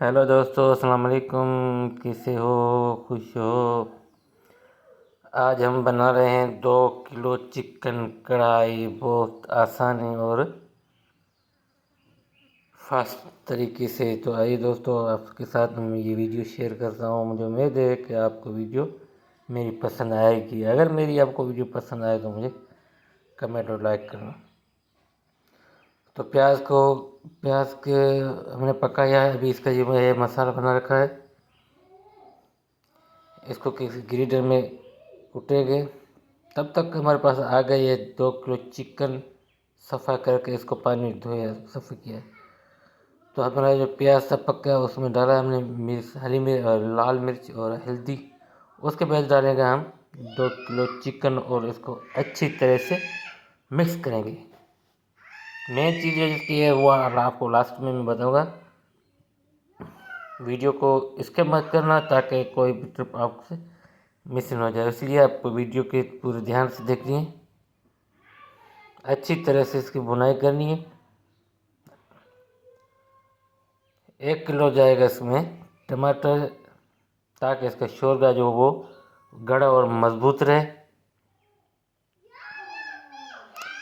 Hello दोस्तों, अस्सलाम वालेकुम। कैसे हो? खुश हो? आज हम बना रहे हैं 2 किलो चिकन कढ़ाई। बहुत आसान है और फास्ट तरीके से। तो आइए दोस्तों, आपके साथ मैं ये वीडियो शेयर करता हूँ। मुझे उम्मीद है कि आपको वीडियो मेरी पसंद आएगी। अगर मेरी आपको वीडियो पसंद आए तो मुझे कमेंट और लाइक करना। तो प्याज के हमने पकाया है। अभी इसका ये मसाला बना रखा है, इसको किसी ग्राइंडर में कूटेंगे। तब तक हमारे पास आ गई है 2 किलो चिकन। सफ़ा करके इसको पानी धोया, सफ़ा किया। तो हमारा जो प्याज सब पका है उसमें डाला हमने मिर्च, हरी मिर्च और लाल मिर्च और हल्दी। उसके बाद डालेंगे हम 2 किलो चिकन और इसको अच्छी तरह से मिक्स करेंगे। मेन चीज़ जो इसकी है वो आपको लास्ट में मैं बताऊँगा। वीडियो को इसके मत करना ताकि कोई भी ट्रिप आपसे मिस न हो जाए, इसलिए आप वीडियो के पूरे ध्यान से देखिए। अच्छी तरह से इसकी बुनाई करनी है। 1 किलो जाएगा इसमें टमाटर, ताकि इसका शोरबा जो वो गाढ़ा और मजबूत रहे।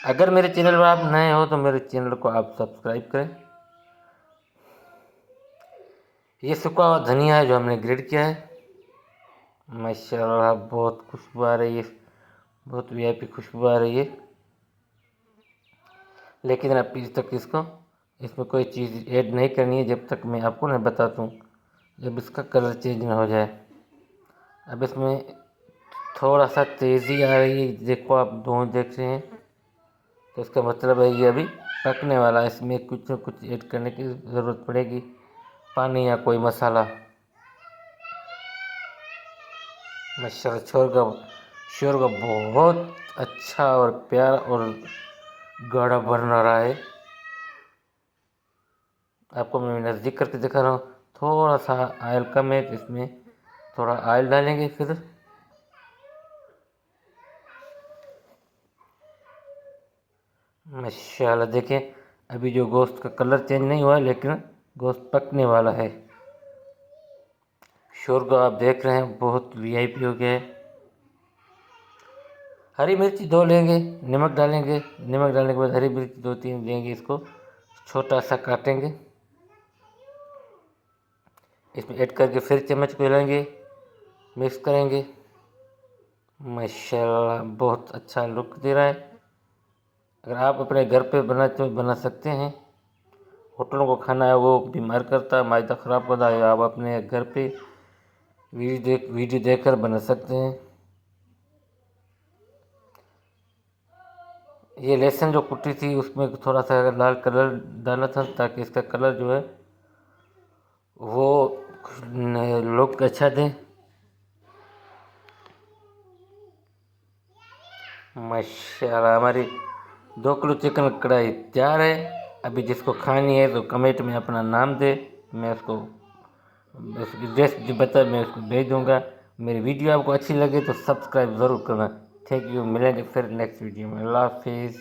अगर मेरे चैनल पर आप नए हो तो मेरे चैनल को आप सब्सक्राइब करें। ये सूखा हुआ धनिया है जो हमने ग्रेट किया है। माशाल्लाह बहुत खुशबू आ रही है, बहुत वीआईपी खुशबू आ रही है। लेकिन अभी तक इसमें कोई चीज़ ऐड नहीं करनी है जब तक मैं आपको नहीं बताता हूँ, जब इसका कलर चेंज ना हो जाए। अब इसमें थोड़ा सा तेज़ी आ रही है, देखो आप दोनों देख रहे हैं, तो इसका मतलब है ये अभी पकने वाला है। इसमें कुछ न कुछ ऐड करने की ज़रूरत पड़ेगी, पानी या कोई मसाला। माशाल्लाह शोरबा बहुत अच्छा और प्यारा और गाढ़ा बन रहा है। आपको मैं नज़दीक करके दिखा रहा हूँ। थोड़ा सा ऑयल कम है, इसमें थोड़ा ऑयल डालेंगे। फिर माशाल्लाह देखिए, अभी जो गोश्त का कलर चेंज नहीं हुआ है, लेकिन गोश्त पकने वाला है। शोरबा आप देख रहे हैं बहुत वीआईपी हो गया है। हरी मिर्ची 2 लेंगे, नमक डालेंगे। नमक डालने के बाद हरी मिर्ची 2-3 लेंगे, इसको छोटा सा काटेंगे। इसमें ऐड करके फिर चम्मच को हिलाएंगे, मिक्स करेंगे। माशाल्लाह बहुत अच्छा लुक दे रहा है। अगर आप अपने घर पे बनाते हो बना सकते हैं। होटलों को खाना है वो बीमार करता है, मैदा ख़राब करता है। आप अपने घर पे वीडियो देखकर बना सकते हैं। ये लहसुन जो कुटी थी उसमें थोड़ा सा लाल कलर डालना था, ताकि इसका कलर जो है वो लुक अच्छा दे। माशाल्लाह हमारी 2 किलो चिकन कढ़ाई तैयार है। अभी जिसको खानी है तो कमेंट में अपना नाम दे, मैं उसको एड्रेस बता, मैं उसको भेज दूँगा। मेरी वीडियो आपको अच्छी लगे तो सब्सक्राइब ज़रूर करना। Thank you. मिलेंगे फिर नेक्स्ट वीडियो में। अल्लाह हाफिज़।